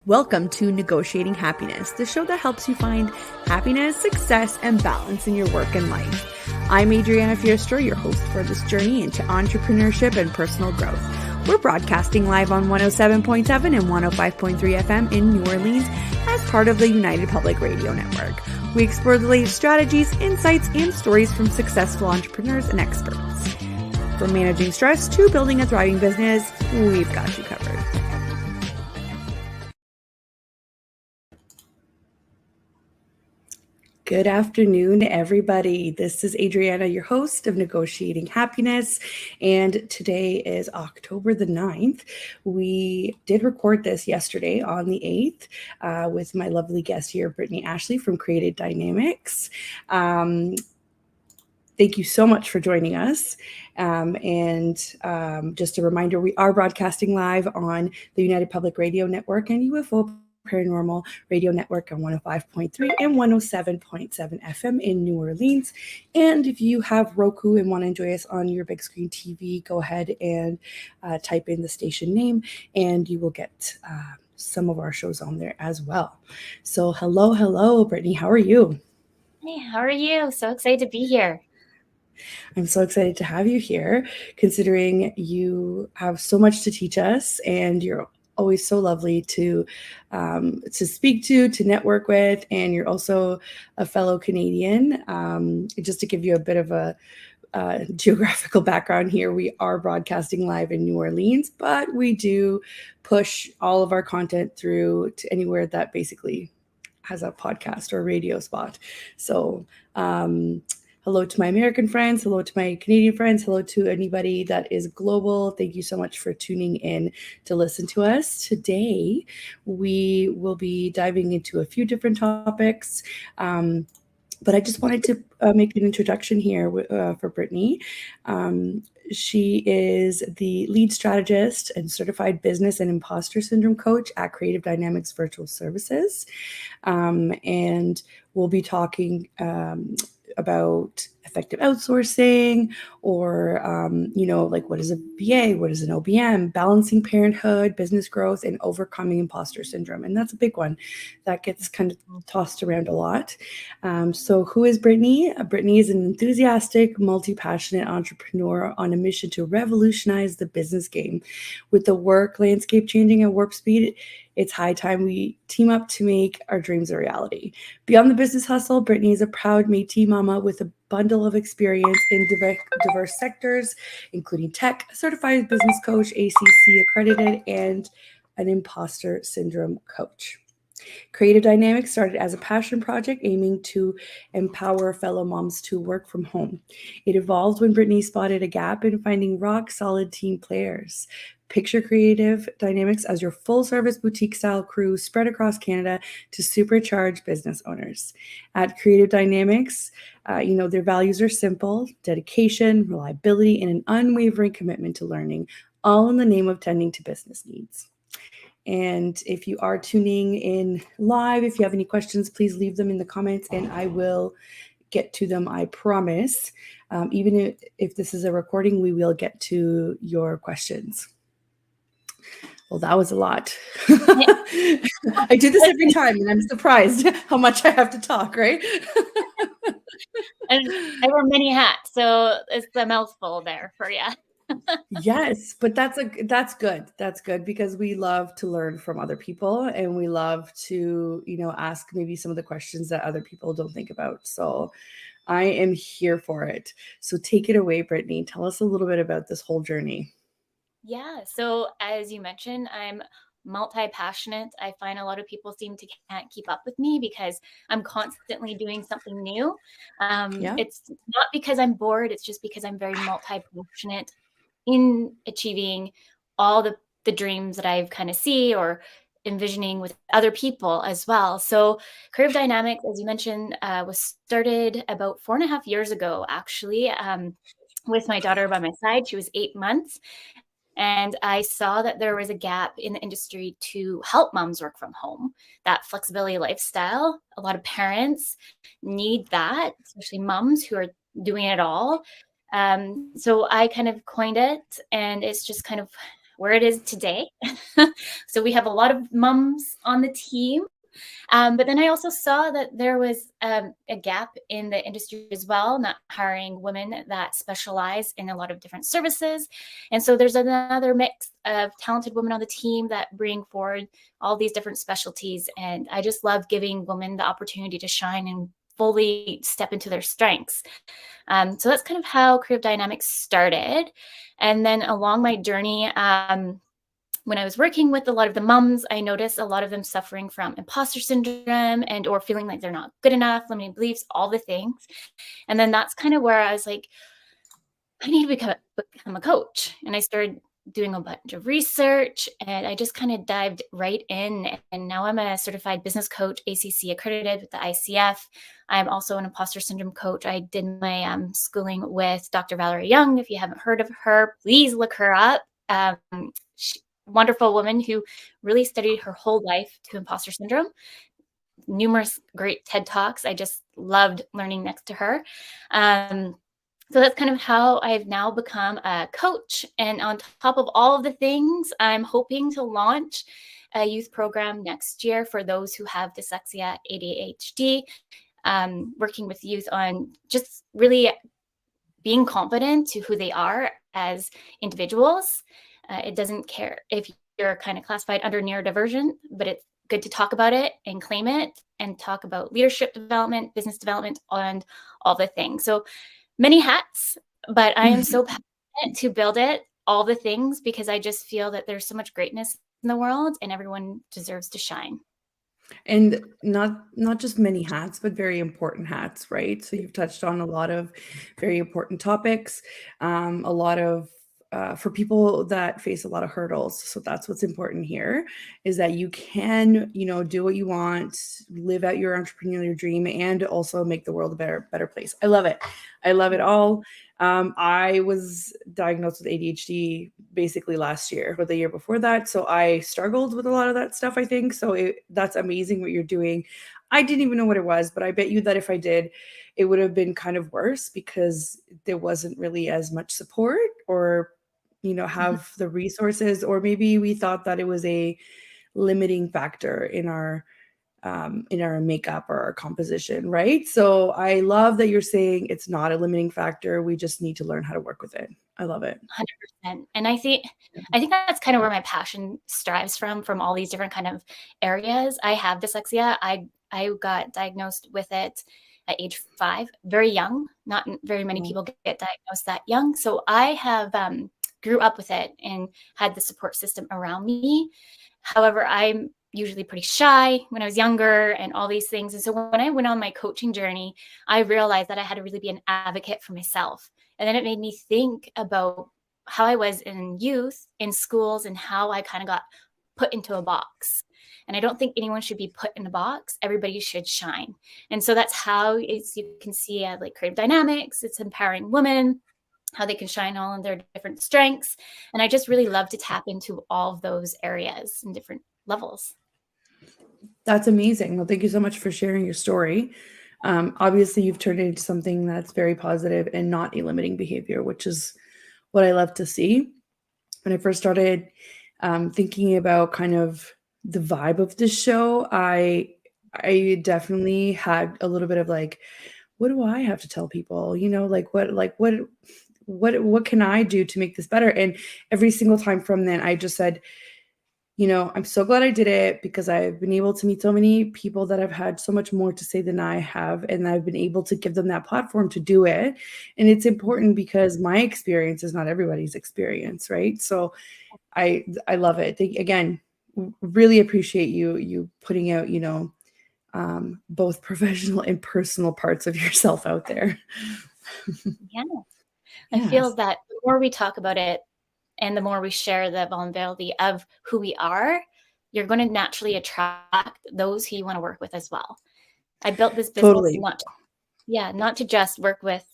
Welcome to Negotiating Happiness, the show that helps you find happiness, success, and balance in your work and life. I'm Adriana your host for this journey into entrepreneurship and personal growth. We're broadcasting live on 107.7 and 105.3 FM in New Orleans as part of the United Public Radio Network. We explore the latest strategies, insights, and stories from successful entrepreneurs and experts. From managing stress to building a thriving business, we've got you covered. Good afternoon, everybody. This is Adriana, your host of Negotiating Happiness, and today is October the 9th. We did record this yesterday on the 8th with my lovely guest here, Brittney Ashley from Creative Dynamics. Thank you so much for joining us. Just a reminder, we are broadcasting live on the United Public Radio Network and UFO Paranormal Radio Network on 105.3 and 107.7 FM in New Orleans. And if you have Roku and want to enjoy us on your big screen TV, go ahead and type in the station name and you will get some of our shows on there as well. So hello, Brittney. How are you? Hey, how are you? So excited to be here. I'm so excited to have you here, considering you have so much to teach us and you're always so lovely to speak to network with, and you're also a fellow Canadian. Just to give you a bit of a geographical background here, we are broadcasting live in New Orleans, but we do push all of our content through to anywhere that basically has a podcast or a radio spot. So hello to my American friends. Hello to my Canadian friends. Hello to anybody that is global. Thank you so much for tuning in to listen to us. Today, we will be diving into a few different topics. But I just wanted to make an introduction here for Brittney. She is the lead strategist and certified business and imposter syndrome coach at Creative Dynamics Virtual Services. And we'll be talking about effective outsourcing, or like what is a BA, what is an OBM, balancing parenthood, business growth, and overcoming imposter syndrome. And that's a big one that gets kind of tossed around a lot. So who is Brittney? Brittney is an enthusiastic, multi-passionate entrepreneur on a mission to revolutionize the business game. With the work landscape changing at warp speed, it's high time we team up to make our dreams a reality. Beyond the business hustle, Brittney is a proud Métis mama with a bundle of experience in diverse sectors, including tech, certified business coach, ACC Accredited, and an imposter syndrome coach. Creative Dynamics started as a passion project aiming to empower fellow moms to work from home. It evolved when Brittney spotted a gap in finding rock-solid team players. Picture Creative Dynamics as your full-service boutique-style crew spread across Canada to supercharge business owners. At Creative Dynamics, their values are simple: dedication, reliability, and an unwavering commitment to learning, all in the name of tending to business needs. And if you are tuning in live, if you have any questions, please leave them in the comments and I will get to them, I promise. Even if this is a recording, we will get to your questions. Well, that was a lot. I do this every time and I'm surprised how much I have to talk, right? And I wear many hats, so it's a mouthful there for you. Yes, but that's good. That's good because we love to learn from other people and we love to, ask maybe some of the questions that other people don't think about. So I am here for it. So take it away, Brittney. Tell us a little bit about this whole journey. Yeah. So as you mentioned, I'm multi-passionate. I find a lot of people can't keep up with me because I'm constantly doing something new. It's not because I'm bored. It's just because I'm very multi-passionate in achieving all the dreams that I've kind of see or envisioning with other people as well. So Creative Dynamics, as you mentioned, was started about 4.5 years ago, actually, with my daughter by my side. She was 8 months. And I saw that there was a gap in the industry to help moms work from home, that flexibility lifestyle. A lot of parents need that, especially moms who are doing it all. So I kind of coined it, and it's just kind of where it is today. So we have a lot of moms on the team. But then I also saw that there was a gap in the industry as well, not hiring women that specialize in a lot of different services. And so there's another mix of talented women on the team that bring forward all these different specialties. And I just love giving women the opportunity to shine and fully step into their strengths. So that's kind of how Creative Dynamics started. And then along my journey, when I was working with a lot of the moms, I noticed a lot of them suffering from imposter syndrome and or feeling like they're not good enough, limiting beliefs, all the things. And then that's kind of where I was like, I need to become a coach. And I started doing a bunch of research, and I just kind of dived right in. And now I'm a certified business coach, ACC Accredited with the ICF. I'm also an imposter syndrome coach. I did my schooling with Dr. Valerie Young. If you haven't heard of her, please look her up. Wonderful woman who really studied her whole life to imposter syndrome. Numerous great TED Talks. I just loved learning next to her. So that's kind of how I've now become a coach. And on top of all of the things, I'm hoping to launch a youth program next year for those who have dyslexia, ADHD, working with youth on just really being confident to who they are as individuals. It doesn't care if you're kind of classified under neurodivergent, but it's good to talk about it and claim it and talk about leadership development, business development, and all the things. So many hats, but I am so passionate to build it, all the things, because I just feel that there's so much greatness in the world and everyone deserves to shine. And not just many hats, but very important hats, right? So you've touched on a lot of very important topics, a lot of for people that face a lot of hurdles. So that's what's important here, is that you can, do what you want, live out your entrepreneurial dream, and also make the world a better place. I love it. I love it all. I was diagnosed with ADHD basically last year or the year before that. So I struggled with a lot of that stuff, I think. So that's amazing what you're doing. I didn't even know what it was, but I bet you that if I did, it would have been kind of worse because there wasn't really as much support or, have the resources, or maybe we thought that it was a limiting factor in our makeup or our composition, right? So I love that you're saying it's not a limiting factor. We just need to learn how to work with it. I love it. 100%. And I think that's kind of where my passion strives from all these different kind of areas. I have dyslexia. I got diagnosed with it at age 5, very young. Not very many people get diagnosed that young. So I have grew up with it and had the support system around me. However, I'm usually pretty shy when I was younger and all these things. And so when I went on my coaching journey, I realized that I had to really be an advocate for myself. And then it made me think about how I was in youth, in schools, and how I kind of got put into a box. And I don't think anyone should be put in a box. Everybody should shine. And so that's how, as you can see, like Creative Dynamics, it's empowering women, how they can shine all in their different strengths. And I just really love to tap into all of those areas and different levels. That's amazing. Well, thank you so much for sharing your story. Obviously, you've turned it into something that's very positive and not a limiting behavior, which is what I love to see. When I first started thinking about kind of the vibe of this show, I definitely had a little bit of like, what do I have to tell people? What can I do to make this better? And every single time from then, I just said, I'm so glad I did it, because I've been able to meet so many people that have had so much more to say than I have. And I've been able to give them that platform to do it. And it's important because my experience is not everybody's experience, right? So I love it. Again, really appreciate you putting out, both professional and personal parts of yourself out there. Yeah. I feel that the more we talk about it and the more we share the vulnerability of who we are, you're going to naturally attract those who you want to work with as well. I built this business not to just work with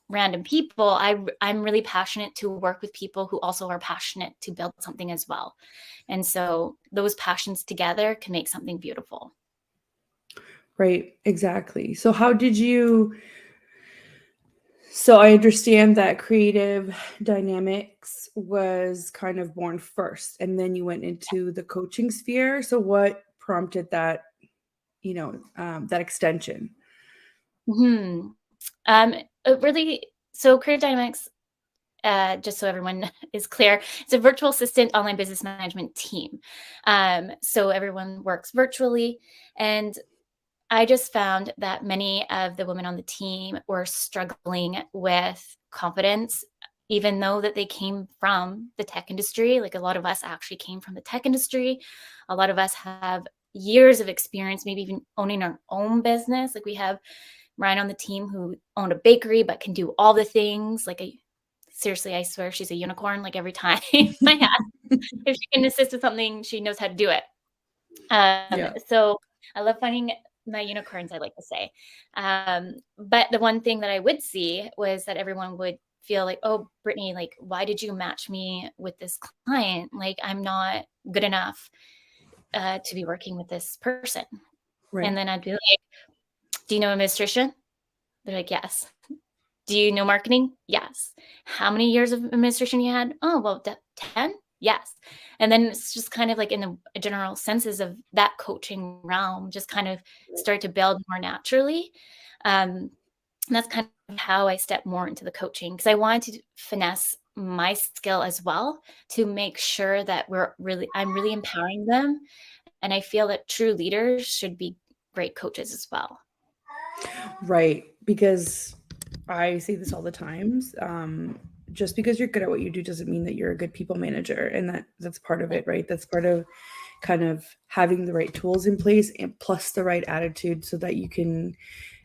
random people. I'm really passionate to work with people who also are passionate to build something as well. And so those passions together can make something beautiful. Right, exactly. So how did you So I understand that creative dynamics was kind of born first, and then you went into the coaching sphere. So what prompted that, that extension? So creative dynamics, just so everyone is clear, it's a virtual assistant online business management team. So everyone works virtually, and I just found that many of the women on the team were struggling with confidence, even though that they came from the tech industry. Like, a lot of us actually came from the tech industry. A lot of us have years of experience, maybe even owning our own business. Like, we have Ryan on the team who owned a bakery but can do all the things. Seriously, I swear she's a unicorn. Like, every time I ask if she can assist with something, she knows how to do it. So I love finding my unicorns, I like to say. But the one thing that I would see was that everyone would feel like, oh, Brittney, like, why did you match me with this client? Like, I'm not good enough to be working with this person. Right. And then I'd be like, do you know administration? They're like, yes. Do you know marketing? Yes. How many years of administration you had? Oh, well, 10? Yes. And then it's just kind of like in the general senses of that coaching realm, just kind of start to build more naturally. And that's kind of how I stepped more into the coaching, because I wanted to finesse my skill as well to make sure that I'm really empowering them. And I feel that true leaders should be great coaches as well. Right. Because I say this all the times. Just because you're good at what you do doesn't mean that you're a good people manager. And that's part of it, right? That's part of kind of having the right tools in place and plus the right attitude so that you can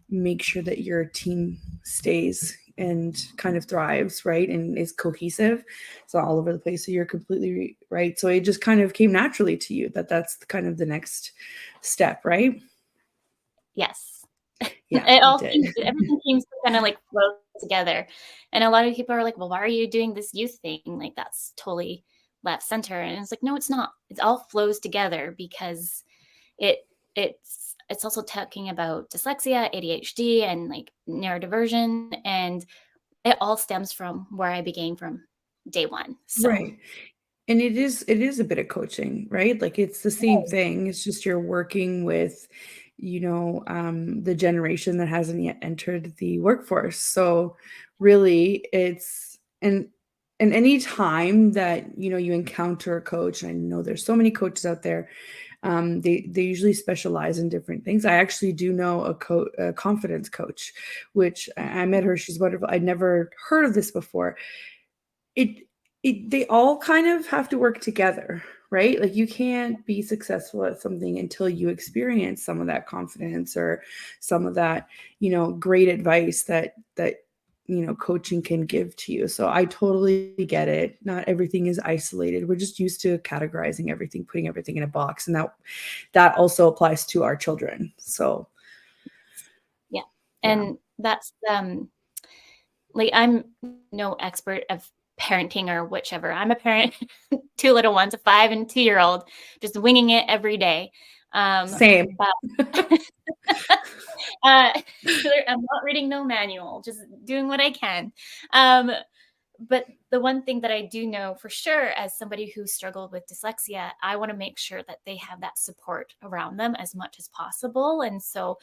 make sure that your team stays and kind of thrives, right? And is cohesive. It's not all over the place. So you're completely right. So it just kind of came naturally to you that's kind of the next step, right? Yes. Yeah, everything seems to kind of like flow together. And a lot of people are like, well, why are you doing this youth thing? Like, that's totally left center. And it's like, no, it's not. It all flows together because it's also talking about dyslexia, ADHD, and like neurodiversion. And it all stems from where I began from day one. So. Right. And it is a bit of coaching, right? Like, it's the same thing. It's just you're working with, the generation that hasn't yet entered the workforce. So really it's, and any time that, you encounter a coach, and I know there's so many coaches out there, they usually specialize in different things. I actually do know a confidence coach, which I met her. She's wonderful. I'd never heard of this before. They all kind of have to work together, right? Like, you can't be successful at something until you experience some of that confidence or some of that, great advice that coaching can give to you. So I totally get it. Not everything is isolated. We're just used to categorizing everything, putting everything in a box. And that also applies to our children. So. Yeah. And that's, like, I'm no expert of parenting or whichever. I'm a parent, 2 little ones, a 5 and 2-year-old, just winging it every day. Same. I'm not reading no manual, just doing what I can. But the one thing that I do know for sure, as somebody who struggled with dyslexia, I want to make sure that they have that support around them as much as possible. And so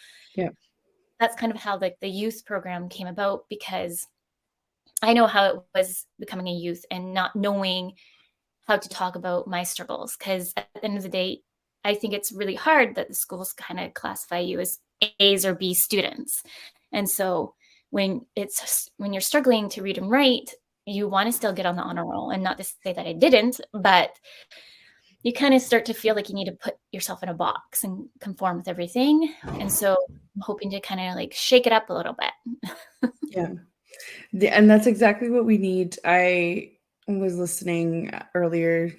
that's kind of how like the youth program came about, because I know how it was becoming a youth and not knowing how to talk about my struggles. Because at the end of the day, I think it's really hard that the schools kind of classify you as A's or B students. And so when you're struggling to read and write, you want to still get on the honor roll. And not to say that I didn't, but you kind of start to feel like you need to put yourself in a box and conform with everything. And so I'm hoping to kind of like shake it up a little bit. And that's exactly what we need. I was listening earlier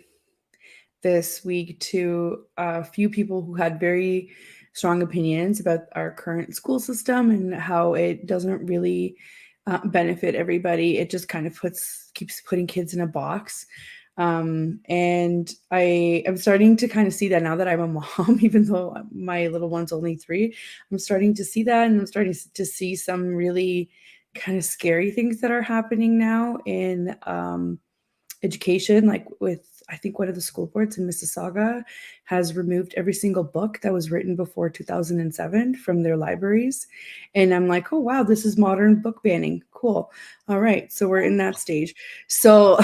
this week to a few people who had very strong opinions about our current school system and how it doesn't really benefit everybody. It just kind of keeps putting kids in a box. And I am starting to kind of see that now that I'm a mom, even though my little one's only 3, I'm starting to see that. And I'm starting to see some really kind of scary things that are happening now in education, like with, I think one of the school boards in Mississauga has removed every single book that was written before 2007 from their libraries. And I'm like, oh, wow, this is modern book banning. Cool. All right. So we're in that stage. So,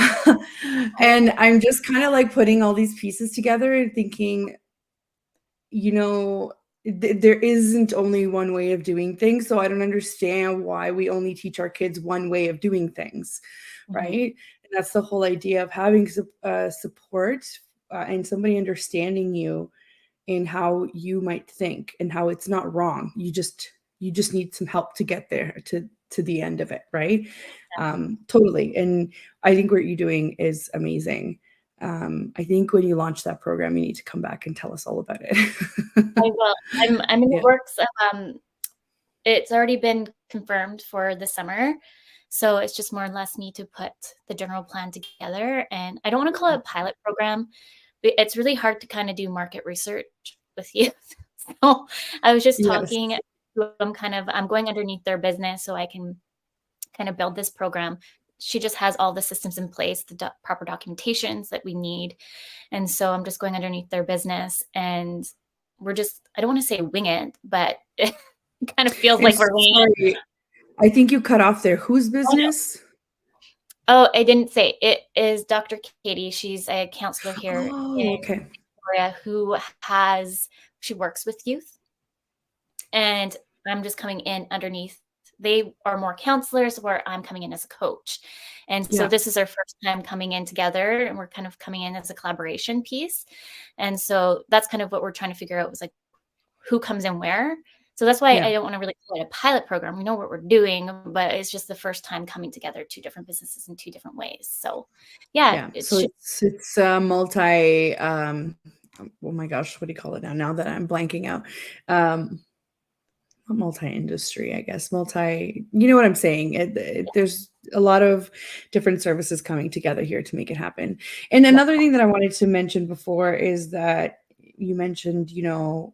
and I'm just kind of like putting all these pieces together and thinking, you know, there isn't only one way of doing things. So I don't understand why we only teach our kids one way of doing things, right? And that's the whole idea of having support and somebody understanding you in how you might think and how it's not wrong. You just need some help to get there to the end of it, right? Totally. And I think what you're doing is amazing. I think when you launch that program, you need to come back and tell us all about it. I will. I'm in the works. It's already been confirmed for the summer. So it's just more or less me to put the general plan together. And I don't want to call it a pilot program, but it's really hard to kind of do market research with youth. So I was just talking, I'm going underneath their business so I can kind of build this program. She just has all the systems in place, the proper documentations that we need. And so I'm just going underneath their business, and we're just, I don't want to say wing it, but it kind of feels like we're winging it. I think you cut off there. Whose business? Oh, I didn't say. It is Dr. Katie. She's a counselor here in Victoria who she works with youth. And I'm just coming in underneath. They are more counselors where I'm coming in as a coach. And so this is our first time coming in together, and we're kind of coming in as a collaboration piece. And so that's kind of what we're trying to figure out, was like who comes in where. So that's why I don't want to really call it a pilot program. We know what we're doing, but it's just the first time coming together, two different businesses in two different ways. So it's multi, oh my gosh, what do you call it now that I'm blanking out? Multi-industry, I guess, you know what I'm saying? There's a lot of different services coming together here to make it happen. And another thing that I wanted to mention before is that you mentioned, you know,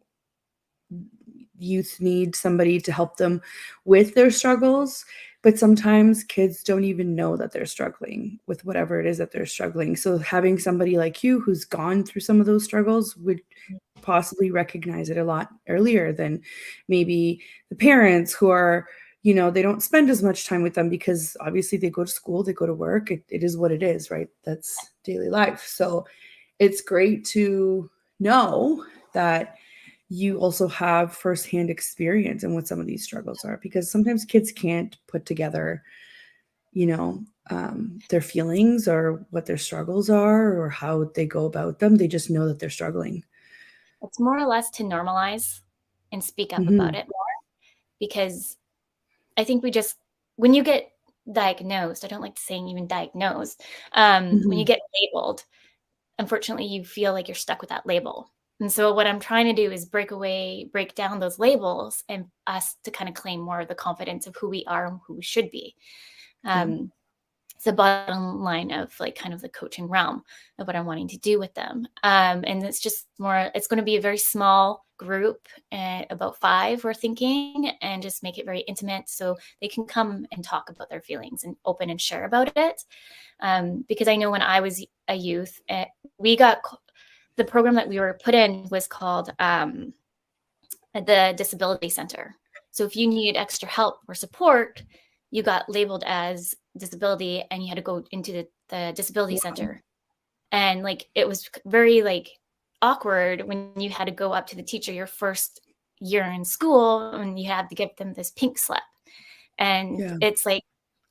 youth need somebody to help them with their struggles, but sometimes kids don't even know that they're struggling with whatever it is that they're struggling. So having somebody like you who's gone through some of those struggles would possibly recognize it a lot earlier than maybe the parents who are, you know, they don't spend as much time with them because obviously they go to school, they go to work. It is what it is, right? That's daily life. So it's great to know that you also have firsthand experience in what some of these struggles are, because sometimes kids can't put together, you know, their feelings or what their struggles are or how they go about them. They just know that they're struggling. It's more or less to normalize and speak up about it more, because I think when you get diagnosed, I don't like saying even diagnosed, when you get labeled, unfortunately, you feel like you're stuck with that label. And so what I'm trying to do is break down those labels and us to kind of claim more of the confidence of who we are and who we should be. It's the bottom line of like kind of the coaching realm of what I'm wanting to do with them. And it's just more, it's going to be a very small group, about 5 we're thinking, and just make it very intimate so they can come and talk about their feelings and open and share about it. Because I know when I was a youth, the program that we were put in was called the Disability Center. So if you needed extra help or support, you got labeled as disability and you had to go into the disability center. And like, it was very like awkward when you had to go up to the teacher your first year in school and you had to give them this pink slip. And it's like,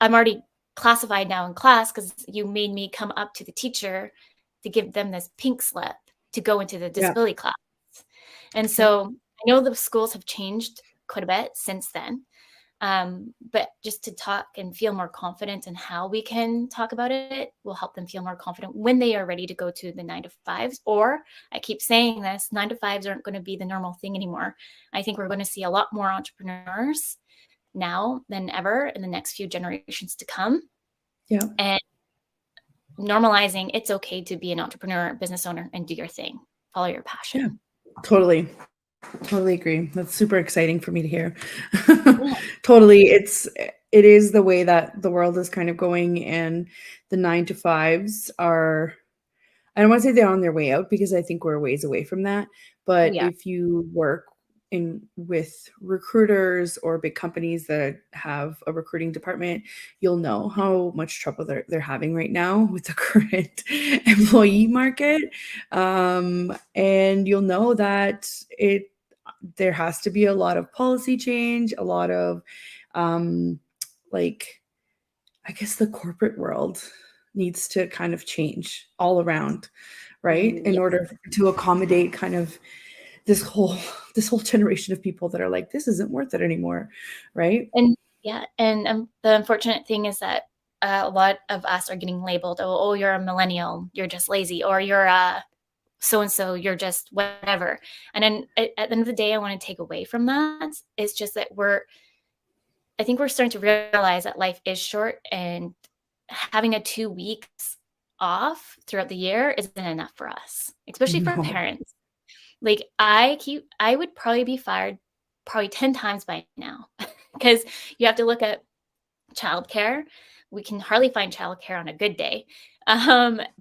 I'm already classified now in class because you made me come up to the teacher to give them this pink slip to go into the disability class. And so I know the schools have changed quite a bit since then. But just to talk and feel more confident in how we can talk about it will help them feel more confident when they are ready to go to the 9-to-5s. Or I keep saying this, 9-to-5s aren't going to be the normal thing anymore. I think we're going to see a lot more entrepreneurs now than ever in the next few generations to come. And normalizing it's okay to be an entrepreneur, business owner, and do your thing, follow your passion. Totally agree. That's super exciting for me to hear. Totally. it is the way that the world is kind of going, and the 9-to-5s are, I don't want to say they're on their way out because I think we're a ways away from that. But if you work with recruiters or big companies that have a recruiting department, you'll know how much trouble they're having right now with the current employee market. And you'll know that there has to be a lot of policy change, a lot of like, I guess the corporate world needs to kind of change all around, right? In order to accommodate kind of this whole generation of people that are like, this isn't worth it anymore, right? And the unfortunate thing is that a lot of us are getting labeled, oh, you're a millennial, you're just lazy, or you're so-and-so, you're just whatever. And then at the end of the day, I want to take away from that. It's just that I think we're starting to realize that life is short, and having a 2 weeks off throughout the year isn't enough for us, especially for parents. Like I would probably be fired probably 10 times by now because you have to look at childcare. We can hardly find childcare on a good day.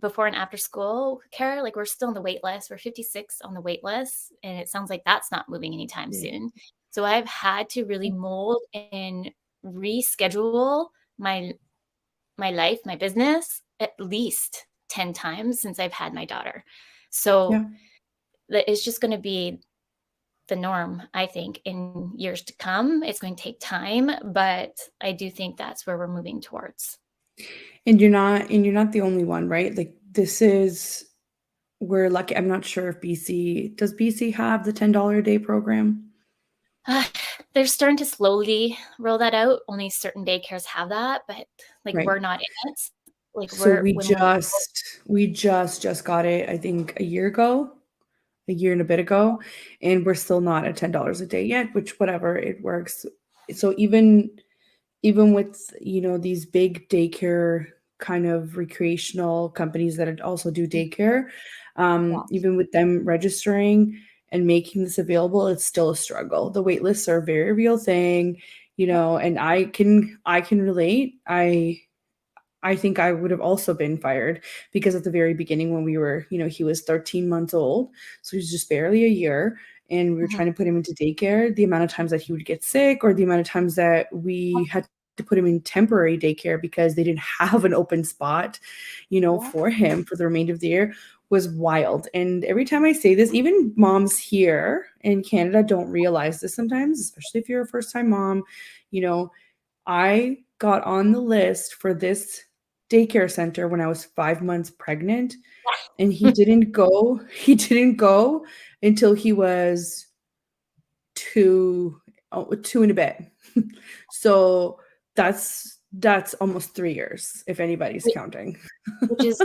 Before and after school care, like we're still on the wait list. We're 56 on the wait list, and it sounds like that's not moving anytime soon. So I've had to really mold and reschedule my life, my business, at least 10 times since I've had my daughter. So it's just going to be the norm, I think, in years to come. It's going to take time, but I do think that's where we're moving towards. And you're not the only one, right? Like we're lucky. I'm not sure if does BC have the $10 a day program? They're starting to slowly roll that out. Only certain daycares have that, but like we're not in it. Like so we just got it, I think a year and a bit ago, and we're still not at $10 a day yet, which whatever, it works. So even with, these big daycare kind of recreational companies that also do daycare, even with them registering and making this available, it's still a struggle. The wait lists are a very real thing, and I can relate. I think I would have also been fired because at the very beginning when we were, he was 13 months old. So he was just barely a year, and we were trying to put him into daycare. The amount of times that he would get sick, or the amount of times that we had to put him in temporary daycare because they didn't have an open spot, for him for the remainder of the year, was wild. And every time I say this, even moms here in Canada don't realize this sometimes, especially if you're a first-time mom. I got on the list for this daycare center when I was 5 months pregnant, and he didn't go until he was two and a bit. So that's almost 3 years, if anybody's counting. Which is,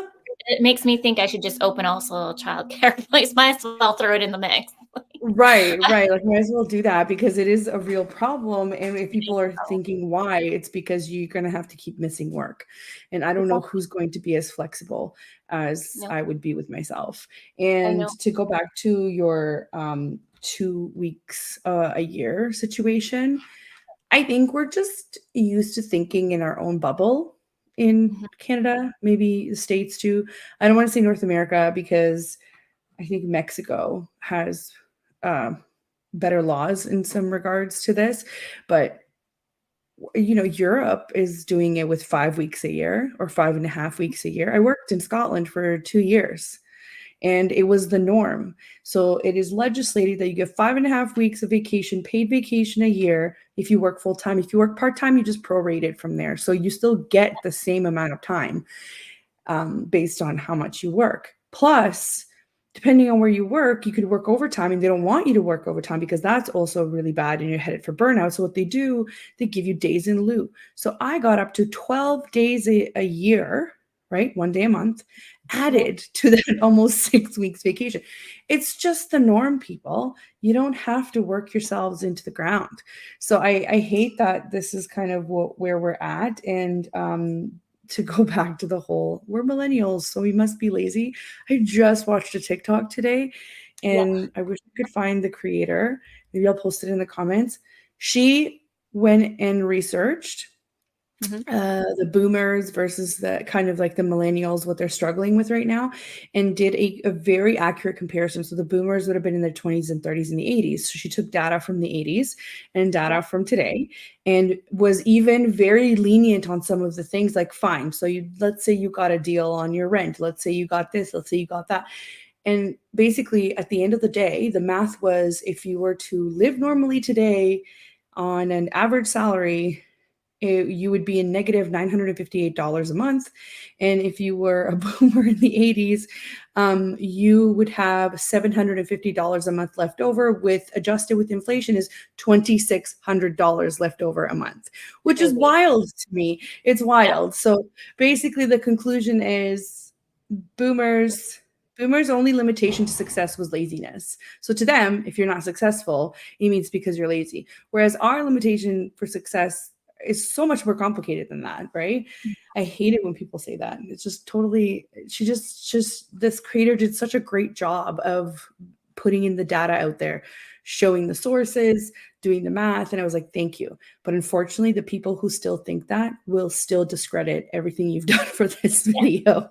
it makes me think I should just open also a childcare place. Might as well throw it in the mix. Right. Like, might as well do that because it is a real problem. And if people are thinking why, it's because you're going to have to keep missing work. And I don't know who's going to be as flexible as I would be with myself. And to go back to your 2 weeks a year situation, I think we're just used to thinking in our own bubble in Canada, maybe the States too. I don't want to say North America because I think Mexico has better laws in some regards to this, but Europe is doing it with 5 weeks a year or 5.5 weeks a year. I worked in Scotland for 2 years, and it was the norm. So it is legislated that you get 5.5 weeks of vacation, paid vacation a year if you work full time. If you work part time, you just prorate it from there. So you still get the same amount of time based on how much you work. Plus, depending on where you work, you could work overtime, and they don't want you to work overtime because that's also really bad and you're headed for burnout. So what they do, they give you days in lieu. So I got up to 12 days a year, right? 1 day a month added to that almost 6 weeks vacation. It's just the norm, people. You don't have to work yourselves into the ground. So I hate that this is kind of where we're at. And to go back to the whole, we're millennials, so we must be lazy. I just watched a TikTok today, and I wish I could find the creator. Maybe I'll post it in the comments. She went and researched the boomers versus the kind of like the millennials, what they're struggling with right now, and did a very accurate comparison. So the boomers would have been in their 20s and 30s in the 80s. So she took data from the 80s and data from today, and was even very lenient on some of the things, like, fine, so let's say you got a deal on your rent. Let's say you got this, let's say you got that. And basically at the end of the day, the math was, if you were to live normally today on an average salary, you would be in negative $958 a month. And if you were a boomer in the 80s, you would have $750 a month left over, with adjusted with inflation is $2,600 left over a month, which is wild to me. It's wild. So basically the conclusion is boomers' only limitation to success was laziness. So to them, if you're not successful, it means because you're lazy. Whereas our limitation for success is so much more complicated than that, right? I hate it when people say that. It's just totally, this creator did such a great job of putting in the data out there, showing the sources, doing the math. And I was like, thank you. But unfortunately, the people who still think that will still discredit everything you've done for this video.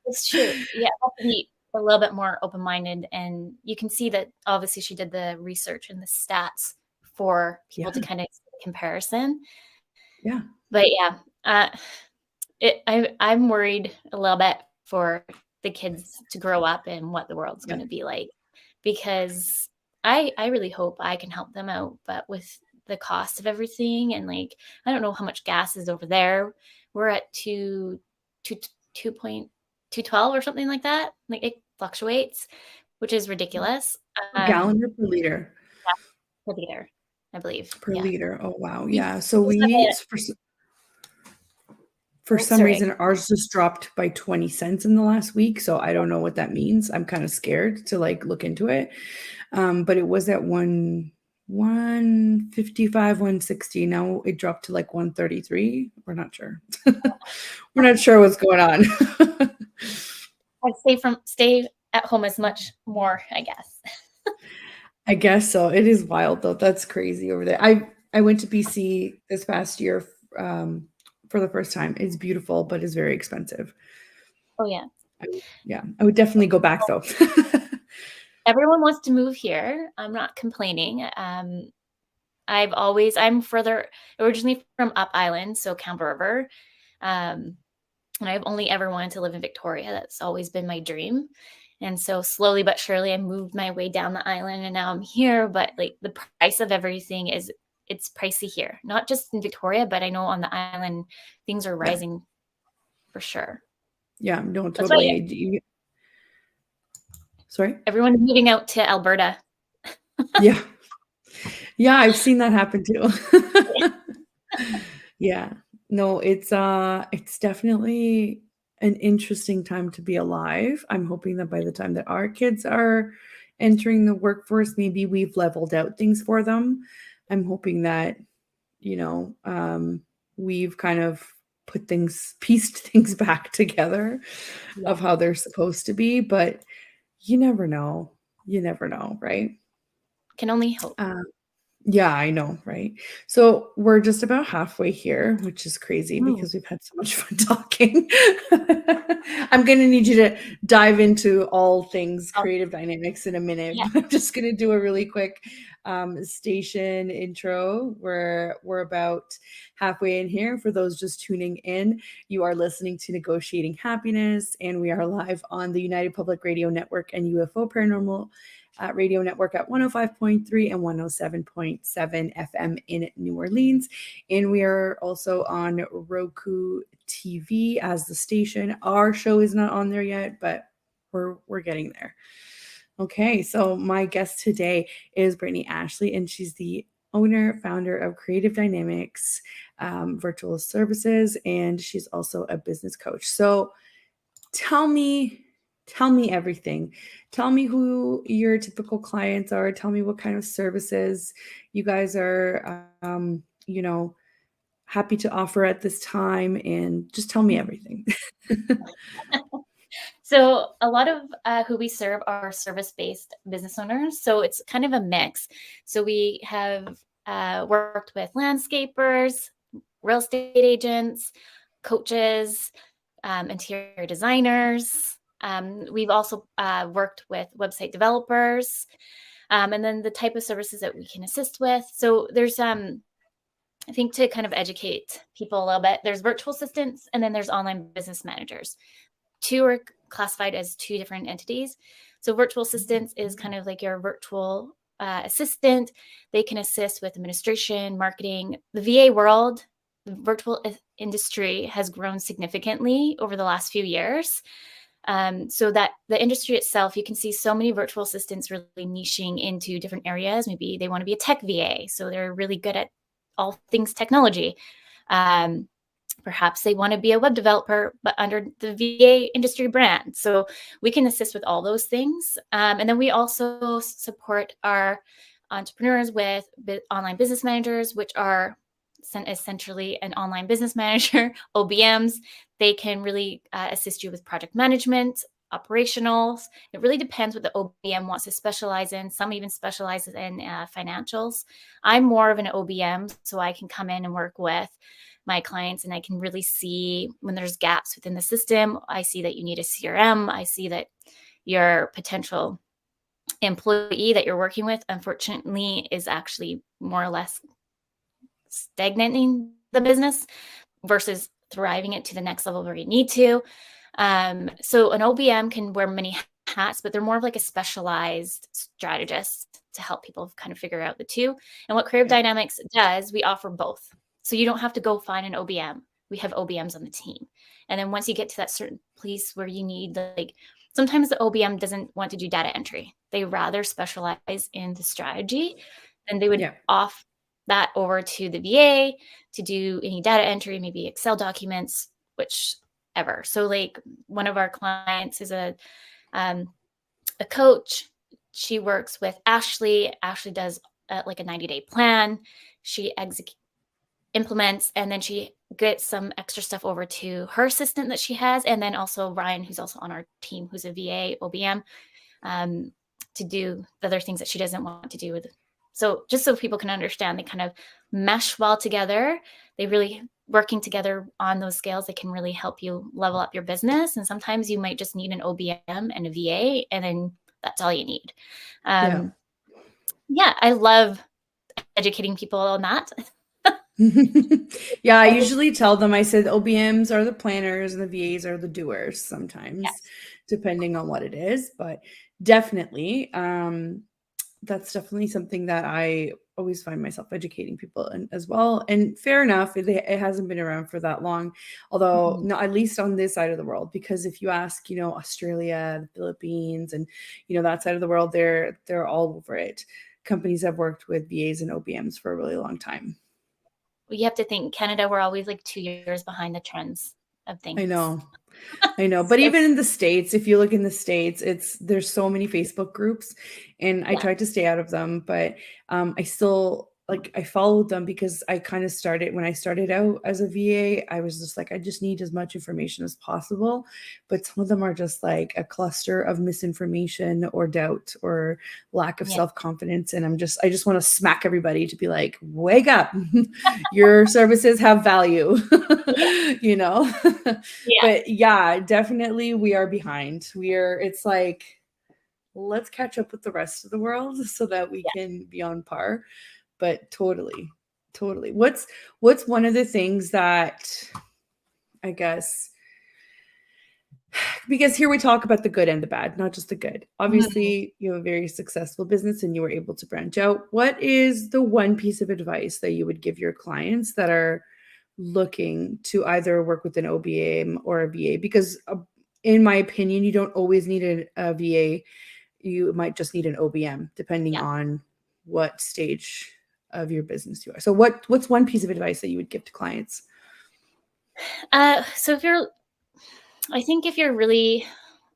It's true. Yeah, I have to be a little bit more open-minded. And you can see that obviously she did the research and the stats for people to kind of see the comparison. Yeah. But yeah, I'm worried a little bit for the kids to grow up and what the world's going to be like, because I really hope I can help them out. But with the cost of everything, and like, I don't know how much gas is over there. We're at 2.12 or something like that. Like, it fluctuates, which is ridiculous. Per gallon or per liter? Per liter, I believe. Per liter. Oh, wow. Yeah. So for some reason, ours just dropped by 20 cents in the last week. So I don't know what that means. I'm kind of scared to like look into it. But it was at 155, 160. Now it dropped to like 133. We're not sure. We're not sure what's going on. I'd stay at home as much more, I guess. I guess so. It is wild though. That's crazy over there. I went to BC this past year for the first time. It's beautiful, but it's very expensive. Oh yeah. I would definitely go back though. Everyone wants to move here. I'm not complaining. I'm originally from Up Island, so Campbell River. And I've only ever wanted to live in Victoria. That's always been my dream. And so slowly but surely I moved my way down the island, and now I'm here. But like, the price of everything it's pricey here, not just in Victoria, but I know on the island things are rising for sure. Yeah, no, totally. Sorry? Everyone's moving out to Alberta. Yeah. Yeah, I've seen that happen too. Yeah. No, it's definitely an interesting time to be alive. I'm hoping that by the time that our kids are entering the workforce, maybe we've leveled out things for them. I'm hoping that, we've kind of pieced things back together of how they're supposed to be, but you never know. You never know, right? Can only hope. Yeah, I know, right? So we're just about halfway here, which is crazy because we've had so much fun talking. I'm going to need you to dive into all things creative dynamics in a minute. Yeah. I'm just going to do a really quick station intro where we're about halfway in here. For those just tuning in, you are listening to Negotiating Happiness, and we are live on the United Public Radio Network and UFO Paranormal Radio Network at 105.3 and 107.7 FM in New Orleans. And we are also on Roku TV as the station. Our show is not on there yet, but we're getting there. Okay, so my guest today is Brittney Ashley, and she's the owner, founder of Creative Dynamics Virtual Services, and she's also a business coach. So tell me everything. Tell me who your typical clients are. Tell me what kind of services you guys are, happy to offer at this time, and just tell me everything. So a lot of who we serve are service-based business owners. So it's kind of a mix. So we have worked with landscapers, real estate agents, coaches, interior designers. We've also worked with website developers, and then the type of services that we can assist with. So there's, I think, to kind of educate people a little bit, there's virtual assistants and then there's online business managers. Two are classified as two different entities. So virtual assistants is kind of like your virtual assistant. They can assist with administration, marketing. The VA world, the virtual industry has grown significantly over the last few years. So that the industry itself, you can see so many virtual assistants really niching into different areas. Maybe they want to be a tech VA, so they're really good at all things technology. Perhaps they want to be a web developer, but under the VA industry brand. So we can assist with all those things. And then we also support our entrepreneurs with online business managers, which are essentially an online business manager, OBMs. They can really assist you with project management, operationals. It really depends what the OBM wants to specialize in. Some even specialize in financials. I'm more of an OBM, so I can come in and work with my clients and I can really see when there's gaps within the system. I see that you need a CRM. I see that your potential employee that you're working with, unfortunately, is actually more or less stagnating the business versus thriving it to the next level where you need to. So an OBM can wear many hats, but they're more of like a specialized strategist to help people kind of figure out the two. And what Creative Dynamics does, we offer both. So you don't have to go find an OBM. We have OBMs on the team. And then once you get to that certain place where you need, like, sometimes the OBM doesn't want to do data entry. They rather specialize in the strategy, and they would off that over to the VA to do any data entry, maybe Excel documents, whichever. So like one of our clients is a coach. She works with Ashley. Ashley does like a 90-day plan. She implements, and then she gets some extra stuff over to her assistant that she has. And then also Ryan, who's also on our team, who's a VA OBM, to do the other things that she doesn't want to do with. So just so people can understand, they kind of mesh well together. They really working together on those scales. They can really help you level up your business. And sometimes you might just need an OBM and a VA, and then that's all you need. I love educating people on that. I usually tell them, I said OBMs are the planners and the VAs are the doers sometimes, depending on what it is. But definitely, that's definitely something that I always find myself educating people in as well. And fair enough, it hasn't been around for that long, although not at least on this side of the world, because if you ask, Australia, the Philippines, and, that side of the world, they're all over it. Companies have worked with VAs and OBMs for a really long time. You have to think Canada, we're always like 2 years behind the trends of things. I know. But even in the States, if you look in the States, there's so many Facebook groups, and I tried to stay out of them, but I still, I followed them because I kind of started, when I started out as a VA, I was just like, I just need as much information as possible. But some of them are just like a cluster of misinformation or doubt or lack of self-confidence. And I just want to smack everybody to be like, wake up, your services have value, But definitely we are behind. It's like, let's catch up with the rest of the world so that we can be on par. But totally. What's one of the things that, I guess, because here we talk about the good and the bad, not just the good. Obviously, you have a very successful business and you were able to branch out. What is the one piece of advice that you would give your clients that are looking to either work with an OBM or a VA? Because in my opinion, you don't always need a VA. You might just need an OBM, depending on what stage of your business you are. So what's one piece of advice that you would give to clients? So if you're really,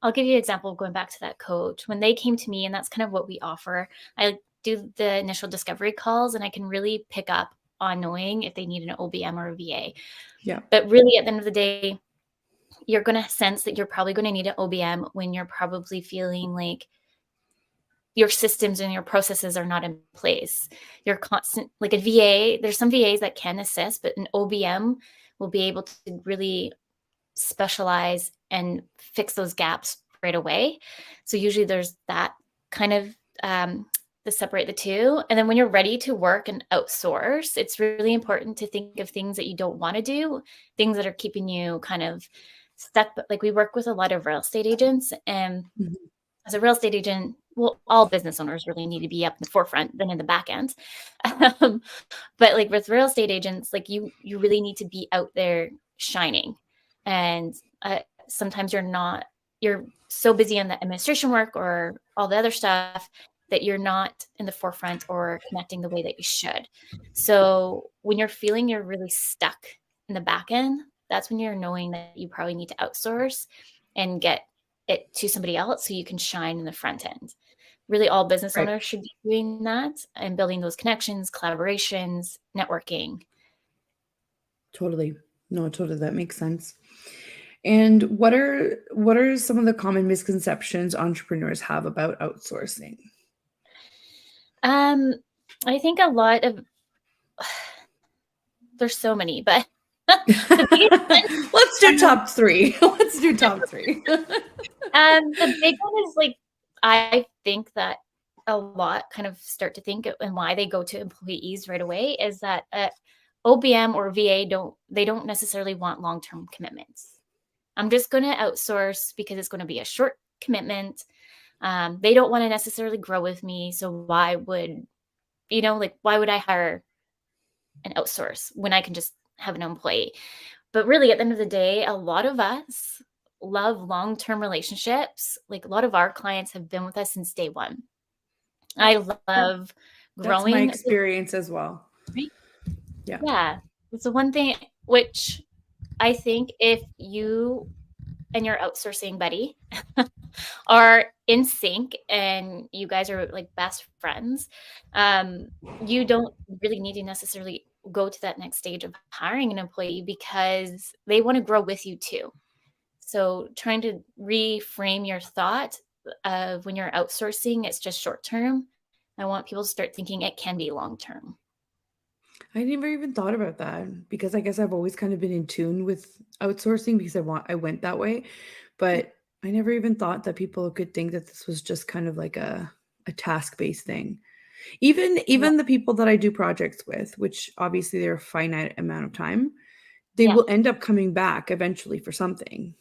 I'll give you an example of going back to that coach. When they came to me, and that's kind of what we offer, I do the initial discovery calls, and I can really pick up on knowing if they need an OBM or a VA. But really, at the end of the day, you're going to sense that you're probably going to need an OBM when you're probably feeling like your systems and your processes are not in place. You're constant, like a VA, there's some VAs that can assist, but an OBM will be able to really specialize and fix those gaps right away. So usually there's that kind of to separate the two. And then when you're ready to work and outsource, it's really important to think of things that you don't want to do, things that are keeping you kind of stuck. But like we work with a lot of real estate agents, and as a real estate agent, well, all business owners really need to be up in the forefront than in the back end. But like with real estate agents, like you really need to be out there shining. And sometimes you're so busy on the administration work or all the other stuff that you're not in the forefront or connecting the way that you should. So when you're feeling you're really stuck in the back end, that's when you're knowing that you probably need to outsource and get it to somebody else so you can shine in the front end. Really, all business owners should be doing that and building those connections, collaborations, networking. Totally. No, totally. That makes sense. And what are some of the common misconceptions entrepreneurs have about outsourcing? I think a lot of there's so many, but let's do top three. Let's do top three. The big one is like, I think that a lot kind of start to think and why they go to employees right away is that OBM or VA don't necessarily want long-term commitments. I'm just going to outsource because it's going to be a short commitment. They don't want to necessarily grow with me. So why would I hire an outsource when I can just have an employee? But really, at the end of the day, a lot of us love long-term relationships. Like a lot of our clients have been with us since day one. I love growing. That's my experience as well. Right? Yeah. Yeah. It's the one thing which I think if you and your outsourcing buddy are in sync and you guys are like best friends, you don't really need to necessarily go to that next stage of hiring an employee because they want to grow with you too. So trying to reframe your thought of when you're outsourcing, it's just short term. I want people to start thinking it can be long term. I never even thought about that because I guess I've always kind of been in tune with outsourcing because I went that way. But I never even thought that people could think that this was just kind of like a task-based thing. Even the people that I do projects with, which obviously they're a finite amount of time, they will end up coming back eventually for something,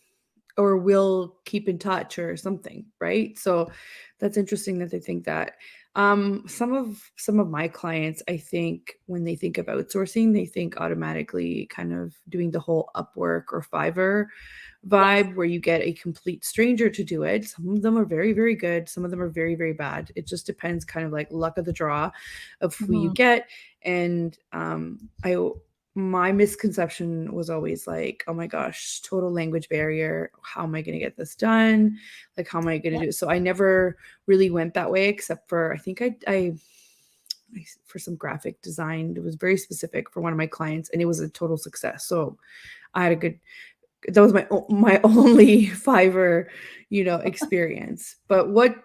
or will keep in touch or something, right? So that's interesting that they think that. Some of my clients, I think when they think of outsourcing, they think automatically kind of doing the whole Upwork or Fiverr vibe where you get a complete stranger to do it. Some of them are very, very good. Some of them are very, very bad. It just depends, kind of like luck of the draw of who you get. And my misconception was always like, oh my gosh, total language barrier. How am I going to get this done? Like, how am I going to do it? So I never really went that way, except for I think I for some graphic design. It was very specific for one of my clients and it was a total success. So I had that was my only Fiverr, experience. But what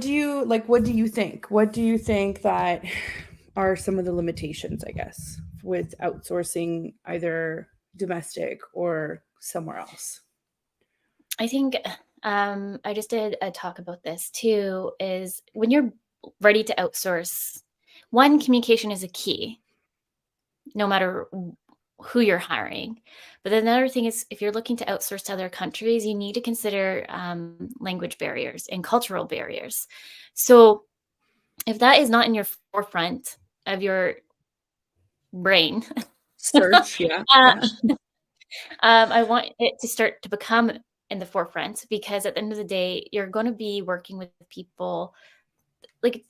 do you like? What do you think? What do you think that are some of the limitations, I guess, with outsourcing either domestic or somewhere else? I think I just did a talk about this too, is when you're ready to outsource, one, communication is a key, no matter who you're hiring. But then another thing is if you're looking to outsource to other countries, you need to consider language barriers and cultural barriers. So if that is not in your forefront of your brain search, I want it to start to become in the forefront, because at the end of the day, you're going to be working with people. Like,